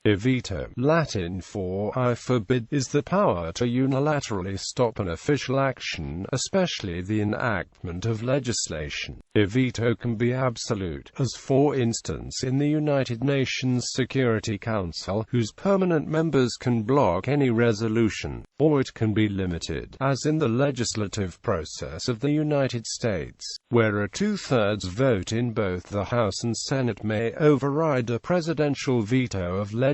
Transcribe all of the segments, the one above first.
A veto, Latin for I forbid, is the power to unilaterally stop an official action, especially the enactment of legislation. A veto can be absolute, as for instance in the United Nations Security Council, whose permanent members can block any resolution, or it can be limited, as in the legislative process of the United States, where a two-thirds vote in both the House and Senate may override a presidential veto of legislation.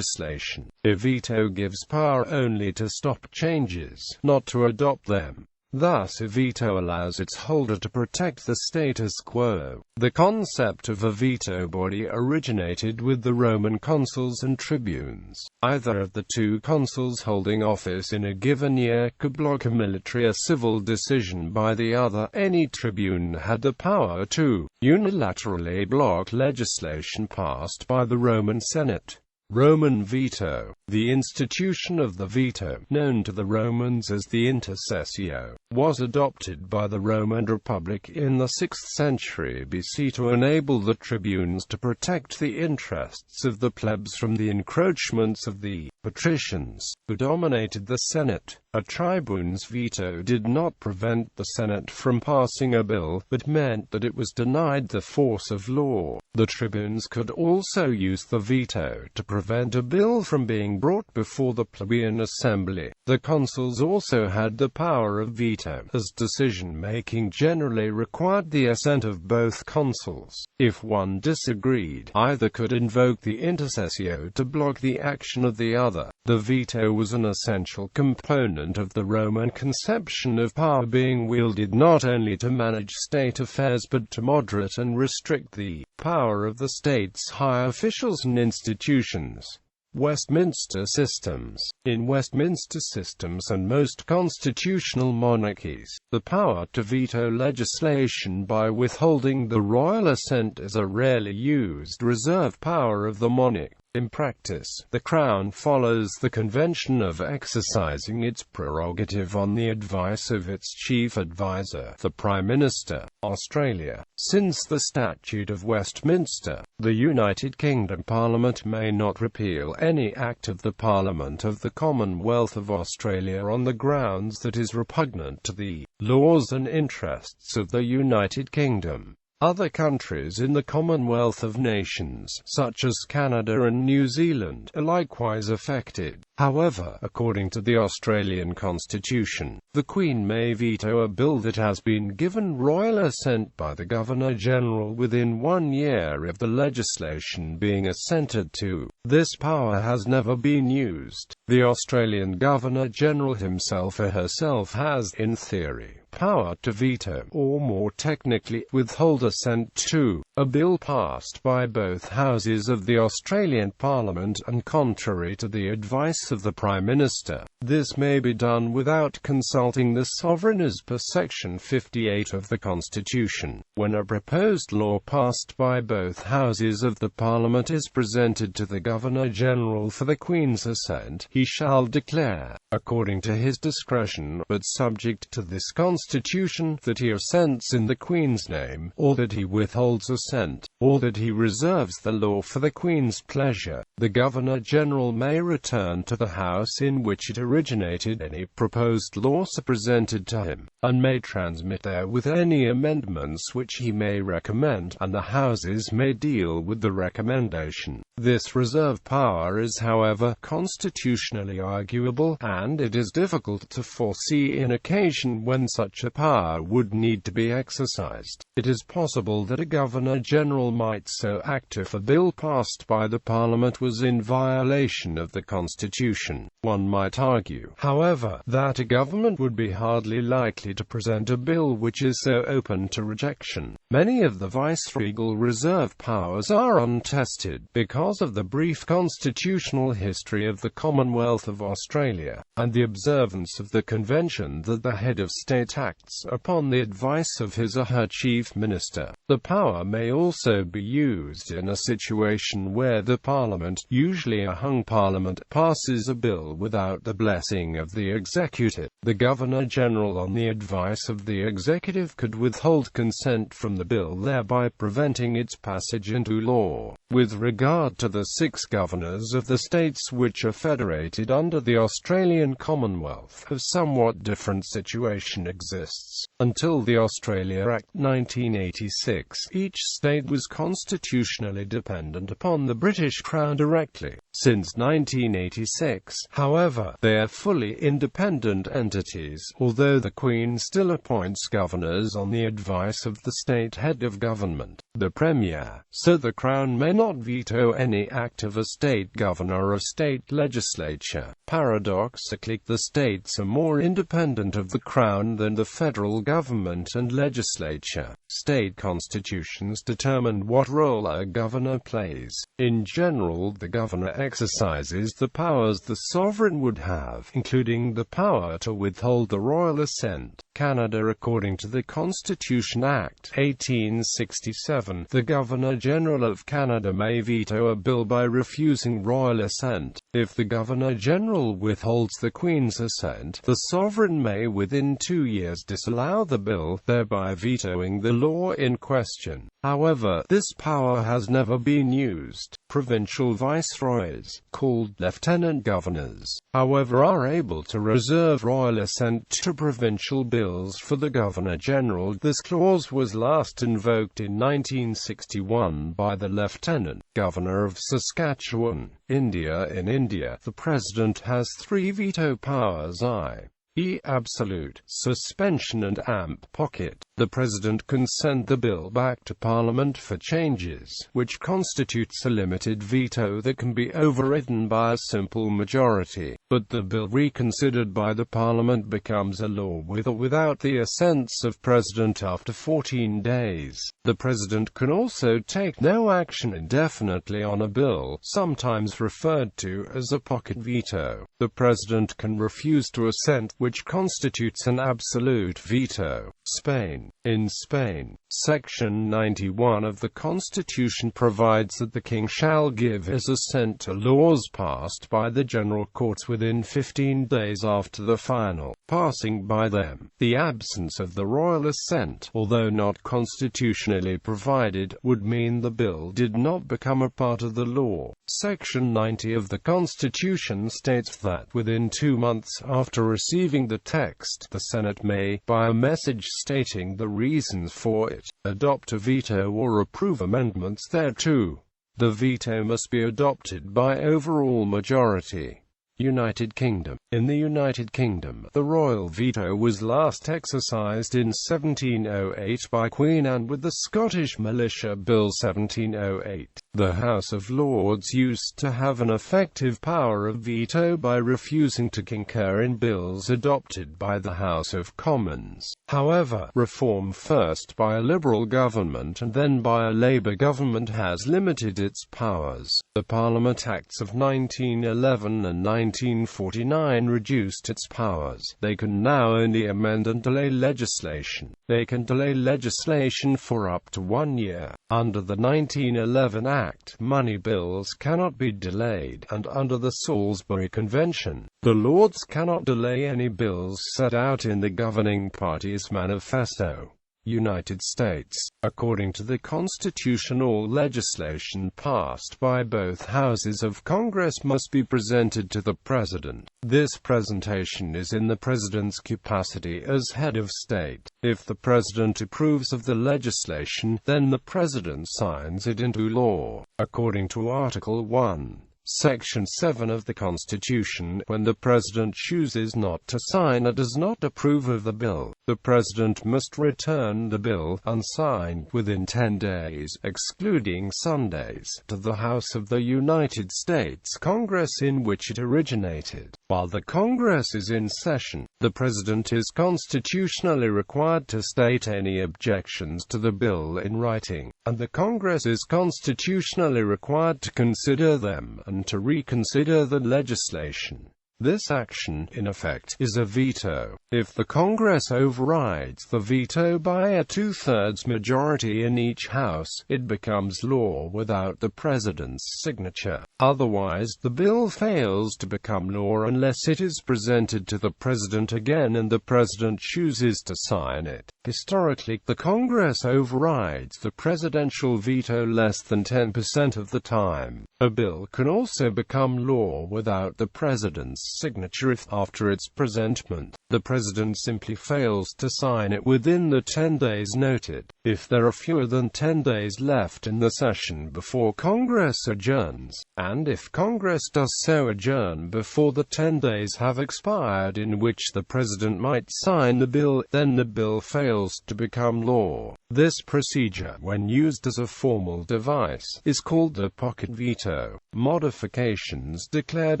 A veto gives power only to stop changes, not to adopt them. Thus, a veto allows its holder to protect the status quo. The concept of a veto body originated with the Roman consuls and tribunes. Either of the two consuls holding office in a given year could block a military or civil decision by the other. Any tribune had the power to unilaterally block legislation passed by the Roman Senate. Roman veto. The institution of the veto, known to the Romans as the intercessio, was adopted by the Roman Republic in the 6th century BC to enable the tribunes to protect the interests of the plebs from the encroachments of the patricians, who dominated the Senate. A tribune's veto did not prevent the Senate from passing a bill, but meant that it was denied the force of law. The tribunes could also use the veto to prevent a bill from being brought before the plebeian assembly. The consuls also had the power of veto, as decision-making generally required the assent of both consuls. If one disagreed, either could invoke the intercessio to block the action of the other. The veto was an essential component of the Roman conception of power being wielded not only to manage state affairs but to moderate and restrict the power of the state's high officials and institutions. Westminster systems. In Westminster systems and most constitutional monarchies, the power to veto legislation by withholding the royal assent is a rarely used reserve power of the monarch. In practice, the Crown follows the convention of exercising its prerogative on the advice of its chief advisor, the Prime Minister. Australia. Since the Statute of Westminster, the United Kingdom Parliament may not repeal any act of the Parliament of the Commonwealth of Australia on the grounds that is repugnant to the laws and interests of the United Kingdom. Other countries in the Commonwealth of Nations, such as Canada and New Zealand, are likewise affected. However, according to the Australian Constitution, the Queen may veto a bill that has been given royal assent by the Governor-General within 1 year of the legislation being assented to. This power has never been used. The Australian Governor-General himself or herself has, in theory, power to veto, or more technically, withhold assent to, a bill passed by both houses of the Australian Parliament and contrary to the advice of the Prime Minister. This may be done without consulting the sovereign as per Section 58 of the Constitution. When a proposed law passed by both houses of the Parliament is presented to the Governor-General for the Queen's assent, he shall declare, according to his discretion, but subject to this Constitution, that he assents in the Queen's name, or that he withholds assent, or that he reserves the law for the Queen's pleasure. The Governor-General may return to the House in which it originated any proposed law presented to him, and may transmit therewith any amendments which he may recommend, and the Houses may deal with the recommendation. This reserve power is, however, constitutionally arguable, and it is difficult to foresee an occasion when such a power would need to be exercised. It is possible that a Governor-General might so act if a bill passed by the Parliament was in violation of the Constitution. One might argue, however, that a government would be hardly likely to present a bill which is so open to rejection. Many of the viceregal reserve powers are untested, because of the brief constitutional history of the Commonwealth of Australia, and the observance of the convention that the head of state acts upon the advice of his or her chief minister. The power may also be used in a situation where the Parliament, usually a hung Parliament, passes a bill without the blessing of the executive. The Governor-General, on the advice of the executive, could withhold consent from the bill, thereby preventing its passage into law. With regard to the 6 governors of the states which are federated under the Australian Commonwealth, a somewhat different situation exists. Until the Australia Act 1986, each state was constitutionally dependent upon the British Crown directly. Since 1986, however, they are fully independent entities, although the Queen still appoints governors on the advice of the state head of government, the Premier, so the Crown may not veto any act of a state governor or state legislature. Paradoxically, the states are more independent of the Crown than the federal government and legislature. State constitutions determine what role a governor plays. In general, the governor exercises the powers the sovereign would have, including the power to withhold the royal assent. Canada, according to the Constitution Act 1867, the Governor-General of Canada may veto a bill by refusing royal assent. If the Governor-General withholds the Queen's assent, the sovereign may within 2 years disallow the bill, thereby vetoing the law in question. However, this power has never been used. Provincial viceroys, called lieutenant governors, however, are able to reserve royal assent to provincial bills for the Governor-General. This clause was last invoked in 1961 by the Lieutenant Governor of Saskatchewan, India. In India, the President has 3 veto powers, i.e. absolute, suspension and amp pocket. The President can send the bill back to Parliament for changes, which constitutes a limited veto that can be overridden by a simple majority. But the bill reconsidered by the Parliament becomes a law with or without the assents of President after 14 days. The President can also take no action indefinitely on a bill, sometimes referred to as a pocket veto. The President can refuse to assent, which constitutes an absolute veto. Spain. In Spain, Section 91 of the Constitution provides that the King shall give his assent to laws passed by the General Courts within 15 days after the final passing by them. The absence of the royal assent, although not constitutionally provided, would mean the bill did not become a part of the law. Section 90 of the Constitution states that within 2 months after receiving the text, the Senate may, by a message stating the reasons for it, adopt a veto or approve amendments thereto. The veto must be adopted by overall majority. United Kingdom. In the United Kingdom, the royal veto was last exercised in 1708 by Queen Anne with the Scottish Militia Bill 1708. The House of Lords used to have an effective power of veto by refusing to concur in bills adopted by the House of Commons. However, reform first by a Liberal government and then by a Labour government has limited its powers. The Parliament Acts of 1911 and 1949 reduced its powers. They can now only amend and delay legislation. They can delay legislation for up to 1 year. Under the 1911 Act, money bills cannot be delayed, and under the Salisbury Convention, the Lords cannot delay any bills set out in the governing party's manifesto. United States. According to the Constitution, all legislation passed by both houses of Congress must be presented to the President. This presentation is in the President's capacity as head of state. If the President approves of the legislation, then the President signs it into law. According to Article 1. Section 7 of the Constitution, when the President chooses not to sign or does not approve of the bill, the President must return the bill, unsigned, within 10 days, excluding Sundays, to the House of the United States Congress in which it originated. While the Congress is in session, the President is constitutionally required to state any objections to the bill in writing, and the Congress is constitutionally required to consider them and to reconsider the legislation. This action, in effect, is a veto. If the Congress overrides the veto by a two-thirds majority in each house, it becomes law without the president's signature. Otherwise, the bill fails to become law unless it is presented to the president again and the president chooses to sign it. Historically, the Congress overrides the presidential veto less than 10% of the time. A bill can also become law without the president's signature if, after its presentment, the president simply fails to sign it within the 10 days noted. If there are fewer than 10 days left in the session before Congress adjourns, and if Congress does so adjourn before the 10 days have expired in which the president might sign the bill, then the bill fails to become law. This procedure, when used as a formal device, is called the pocket veto. Modifications declared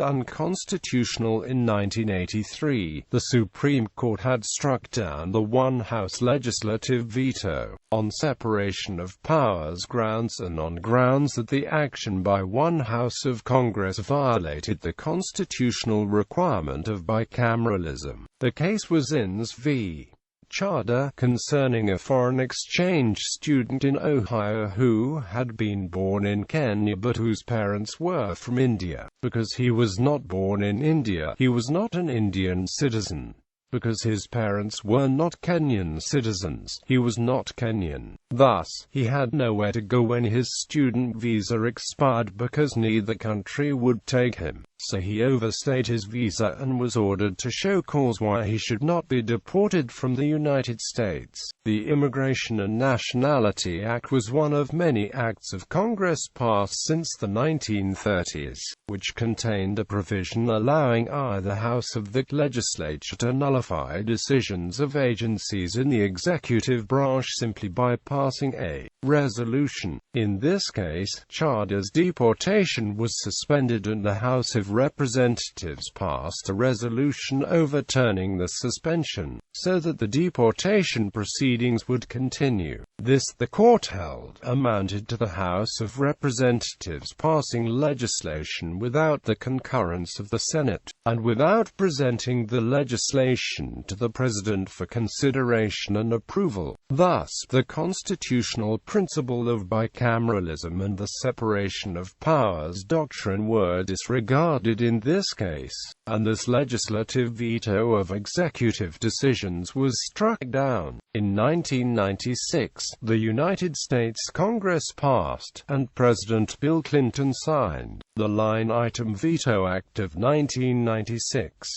unconstitutional in 1983, the Supreme Court had struck down the one-house legislative veto, on separation of powers grounds and on grounds that the action by one house of Congress violated the constitutional requirement of bicameralism. The case was Innes v. Chadha, concerning a foreign exchange student in Ohio who had been born in Kenya but whose parents were from India. Because he was not born in India, he was not an Indian citizen. Because his parents were not Kenyan citizens, he was not Kenyan. Thus, he had nowhere to go when his student visa expired because neither country would take him. So he overstayed his visa and was ordered to show cause why he should not be deported from the United States. The Immigration and Nationality Act was one of many acts of Congress passed since the 1930s, which contained a provision allowing either house of the legislature to nullify decisions of agencies in the executive branch simply by passing a resolution. In this case, Chadha's deportation was suspended and the House of Representatives passed a resolution overturning the suspension, so that the deportation proceedings would continue. This, the court held, amounted to the House of Representatives passing legislation without the concurrence of the Senate, and without presenting the legislation to the President for consideration and approval. Thus, the constitutional principle of bicameralism and the separation of powers doctrine were disregarded in this case, and this legislative veto of executive decisions was struck down. In 1996, the United States Congress passed, and President Bill Clinton signed, the Line Item Veto Act of 1996.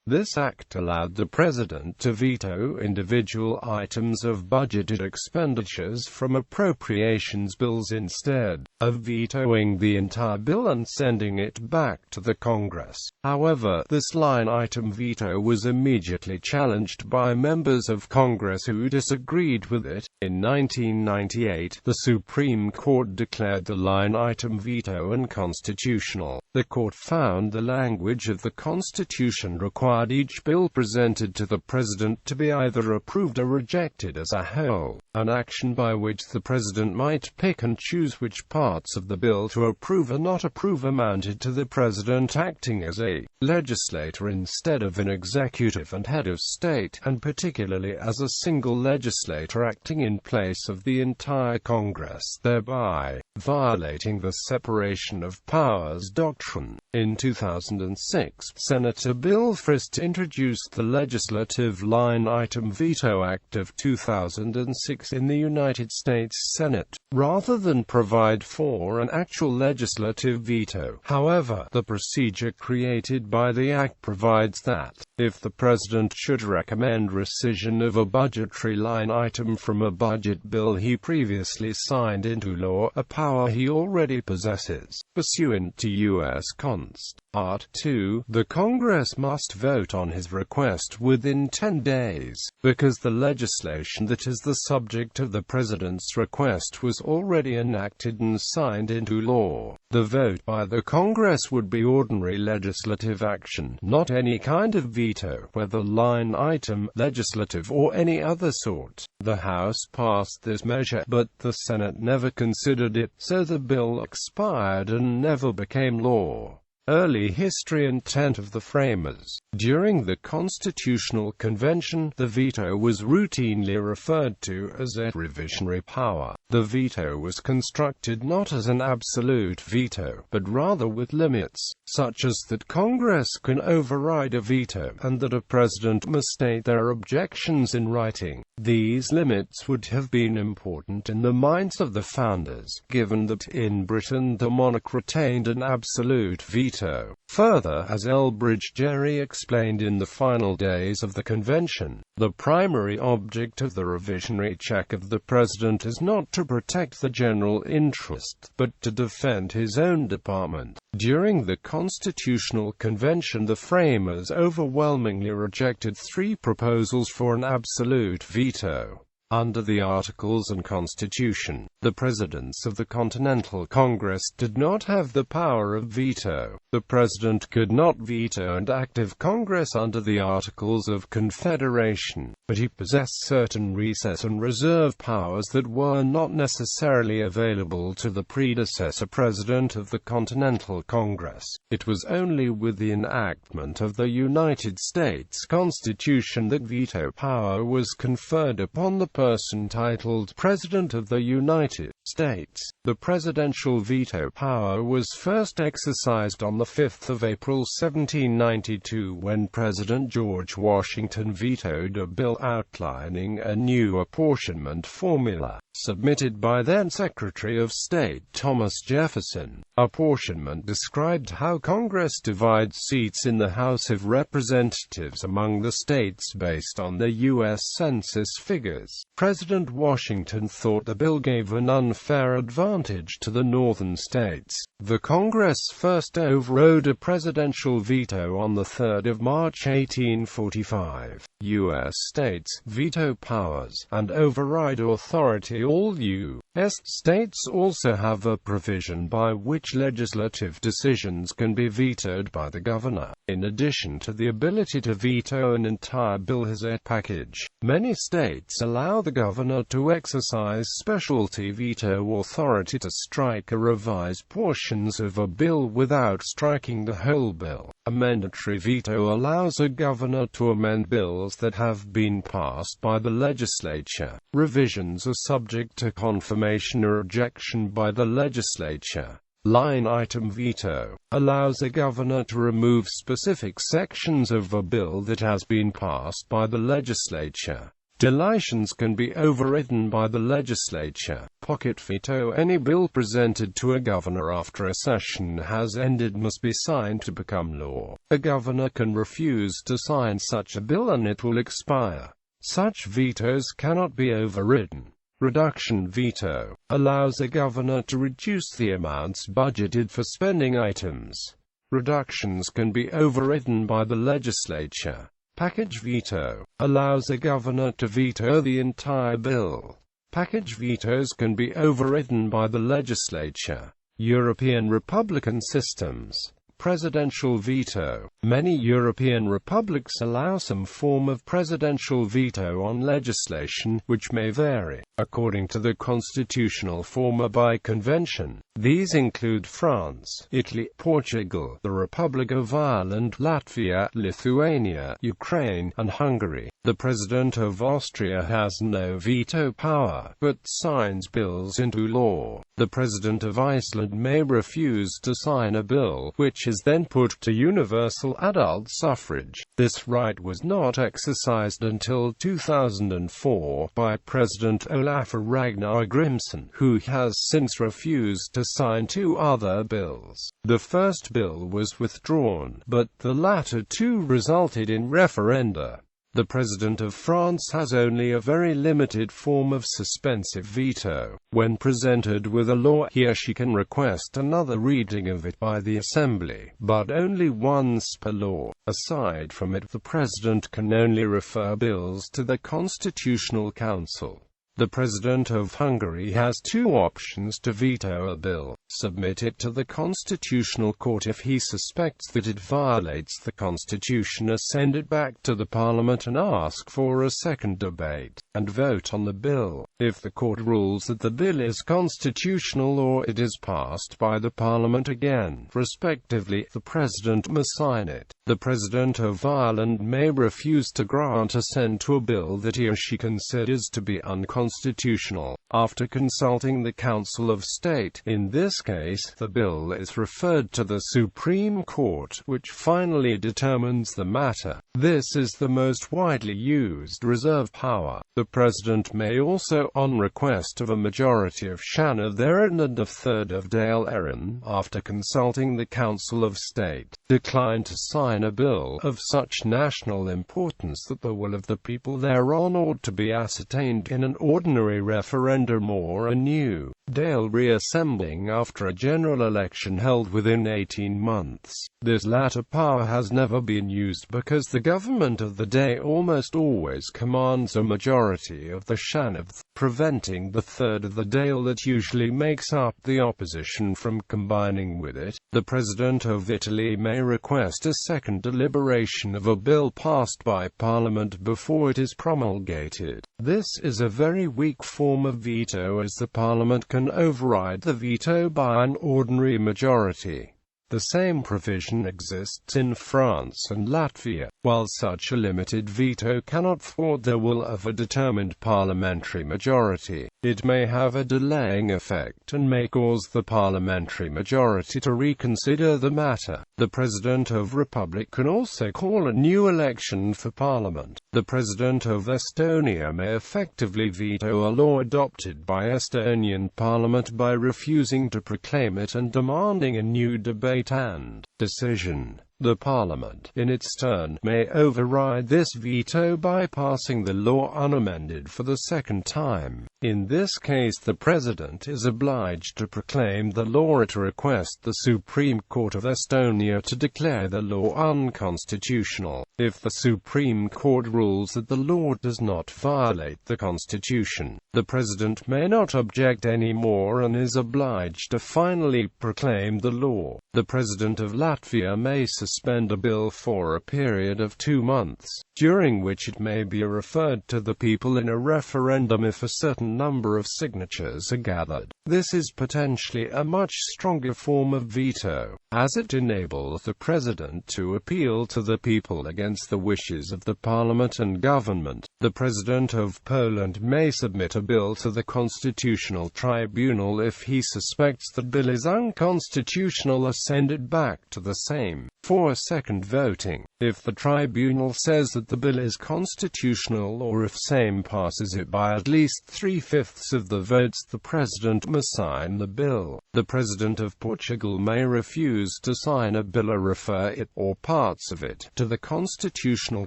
This act allowed the president to veto individual items of budgeted expenditures from appropriations bills instead of vetoing the entire bill and sending it back to the Congress. However, this line item veto was immediately challenged by members of Congress who disagreed with it. In 1998, the Supreme Court declared the line item veto unconstitutional. The court found the language of the Constitution required each bill presented to the President to be either approved or rejected as a whole, an action by which the President might pick and choose which parts of the bill to approve or not approve amounted to the President acting as a legislator instead of an executive and head of state, and particularly as a single legislator acting in place of the entire Congress, thereby violating the separation of powers doctrine. In 2006, Senator Bill Frist introduced the Legislative Line Item Veto Act of 2006 in the United States Senate, rather than provide for an actual legislative veto. However, the procedure created by the Act provides that, if the President should recommend rescission of a budgetary line item from a budget bill he previously signed into law, a power he already possesses, pursuant to U.S. Const. Art. 2, the Congress must vote on his request within 10 days. Because the legislation that is the subject of the President's request was already enacted and signed into law, the vote by the Congress would be ordinary legislative action, not any kind of veto, whether line item, legislative or any other sort. The House passed this measure, but the Senate never considered it, so the bill expired and never became law. Early history and intent of the framers. During the Constitutional Convention, the veto was routinely referred to as a revisionary power. The veto was constructed not as an absolute veto, but rather with limits, such as that Congress can override a veto, and that a president must state their objections in writing. These limits would have been important in the minds of the founders, given that in Britain the monarch retained an absolute veto. Further, as Elbridge Gerry explained in the final days of the convention, the primary object of the revisionary check of the president is not to protect the general interest, but to defend his own department. During the Constitutional Convention, the framers overwhelmingly rejected 3 proposals for an absolute veto. Under the Articles and Constitution, the presidents of the Continental Congress did not have the power of veto. The president could not veto an act of Congress under the Articles of Confederation, but he possessed certain recess and reserve powers that were not necessarily available to the predecessor president of the Continental Congress. It was only with the enactment of the United States Constitution that veto power was conferred upon the person titled President of the United States. The presidential veto power was first exercised on the 5th of April 1792 when President George Washington vetoed a bill outlining a new apportionment formula, submitted by then Secretary of State Thomas Jefferson. Apportionment described how Congress divides seats in the House of Representatives among the states based on the U.S. Census figures. President Washington thought the bill gave an unfair advantage to the northern states. The Congress first overrode a presidential veto on the 3rd of March 1845. U.S. states, veto powers, and override authority. All U.S. states also have a provision by which legislative decisions can be vetoed by the governor. In addition to the ability to veto an entire bill as a package, many states allow the governor to exercise specialty veto authority to strike or revise portions of a bill without striking the whole bill. A mandatory veto allows a governor to amend bills that have been passed by the legislature. Revisions are subject to confirmation or rejection by the legislature. Line item veto allows a governor to remove specific sections of a bill that has been passed by the legislature. Deletions can be overridden by the legislature. Pocket veto: any bill presented to a governor after a session has ended must be signed to become law. A governor can refuse to sign such a bill and it will expire. Such vetoes cannot be overridden. Reduction veto allows a governor to reduce the amounts budgeted for spending items. Reductions can be overridden by the legislature. Package veto allows a governor to veto the entire bill. Package vetoes can be overridden by the legislature. European Republican systems. Presidential veto. Many European republics allow some form of presidential veto on legislation, which may vary, according to the constitutional form or by convention. These include France, Italy, Portugal, the Republic of Ireland, Latvia, Lithuania, Ukraine, and Hungary. The President of Austria has no veto power, but signs bills into law. The President of Iceland may refuse to sign a bill, which is then put to universal adult suffrage. This right was not exercised until 2004 by President Olaf Ragnar Grimsson, who has since refused to sign 2 other bills. The first bill was withdrawn, but the latter 2 resulted in referenda. The President of France has only a very limited form of suspensive veto. When presented with a law, he or she can request another reading of it by the Assembly, but only once per law. Aside from it, the President can only refer bills to the Constitutional Council. The President of Hungary has two options to veto a bill: submit it to the Constitutional Court if he suspects that it violates the Constitution, or send it back to the Parliament and ask for a second debate and vote on the bill. If the court rules that the bill is constitutional or it is passed by the Parliament again, respectively, the President must sign it. The President of Ireland may refuse to grant assent to a bill that he or she considers to be unconstitutional, after consulting the Council of State. In this case, the bill is referred to the Supreme Court, which finally determines the matter. This is the most widely used reserve power. The President may also, on request of a majority of Shanna therein and a third of Dáil Éireann, after consulting the Council of State, decline to sign a bill of such national importance that the will of the people thereon ought to be ascertained in an ordinary referendum or a new Dáil reassembling after a general election held within 18 months. This latter power has never been used because the government of the day almost always commands a majority of the Shanna, preventing the third of the Dáil that usually makes up the opposition from combining with it. The President of Italy may request a second deliberation of a bill passed by Parliament before it is promulgated. This is a very weak form of veto, as the Parliament can override the veto by an ordinary majority. The same provision exists in France and Latvia. While such a limited veto cannot thwart the will of a determined parliamentary majority, it may have a delaying effect and may cause the parliamentary majority to reconsider the matter. The President of Republic can also call a new election for Parliament. The President of Estonia may effectively veto a law adopted by Estonian Parliament by refusing to proclaim it and demanding a new debate and decision. The Parliament, in its turn, may override this veto by passing the law unamended for the second time. In this case, the President is obliged to proclaim the law or to request the Supreme Court of Estonia to declare the law unconstitutional. If the Supreme Court rules that the law does not violate the Constitution, the President may not object anymore and is obliged to finally proclaim the law. The President of Latvia may suspend a bill for a period of 2 months, during which it may be referred to the people in a referendum if a certain number of signatures are gathered. This is potentially a much stronger form of veto, as it enables the President to appeal to the people against the wishes of the Parliament and government. The President of Poland may submit a bill to the Constitutional Tribunal if he suspects the bill is unconstitutional, or send it back to the Sejm for a second voting. If the tribunal says that the bill is constitutional, or if Sejm passes it by at least 3/5 of the votes, the President must sign the bill. The President of Portugal may refuse to sign a bill or refer it, or parts of it, to the Constitutional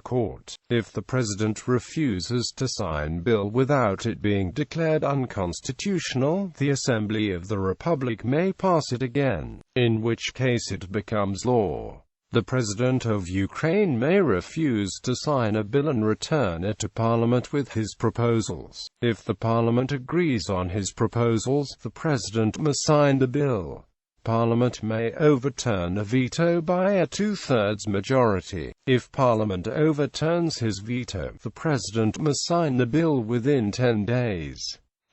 Court. If the President refuses to sign bill without it being declared unconstitutional, the Assembly of the Republic may pass it again, in which case it becomes law. The President of Ukraine may refuse to sign a bill and return it to Parliament with his proposals. If the Parliament agrees on his proposals, the President must sign the bill. Parliament may overturn a veto by a 2/3 majority. If Parliament overturns his veto, the President must sign the bill within 10 days.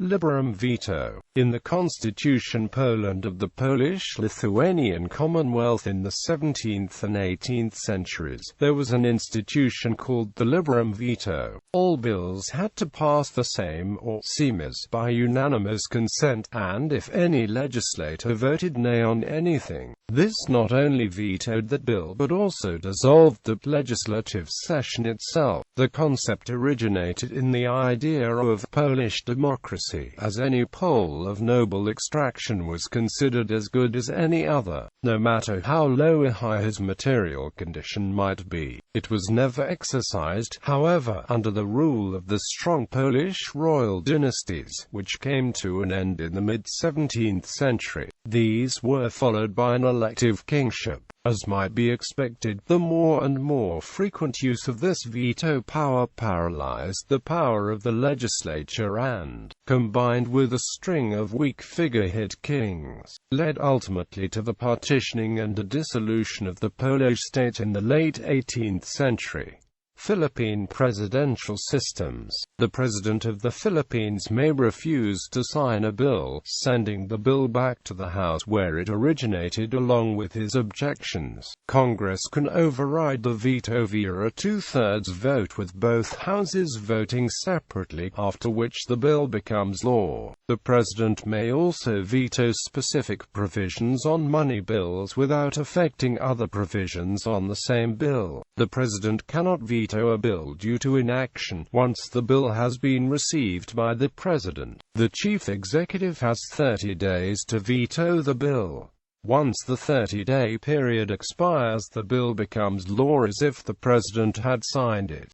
Liberum veto. In the Constitution Poland of the Polish-Lithuanian Commonwealth in the 17th and 18th centuries, there was an institution called the liberum veto. All bills had to pass the Sejm or Seimas by unanimous consent, and if any legislator voted nay on anything, this not only vetoed that bill but also dissolved the legislative session itself. The concept originated in the idea of Polish democracy, as any Pole of noble extraction was considered as good as any other, no matter how low or high his material condition might be. It was never exercised, however, under the rule of the strong Polish royal dynasties, which came to an end in the mid-17th century. These were followed by an elective kingship. As might be expected, the more and more frequent use of this veto power paralyzed the power of the legislature and, combined with a string of weak figurehead kings, led ultimately to the partitioning and the dissolution of the Polish state in the late 18th century. Philippine presidential systems. The President of the Philippines may refuse to sign a bill, sending the bill back to the House where it originated along with his objections. Congress can override the veto via a two-thirds vote with both houses voting separately, after which the bill becomes law. The President may also veto specific provisions on money bills without affecting other provisions on the same bill. The President cannot veto a bill due to inaction once the bill has been received by the President. The Chief Executive has 30 days to veto the bill. Once the 30-day period expires, the bill becomes law as if the President had signed it.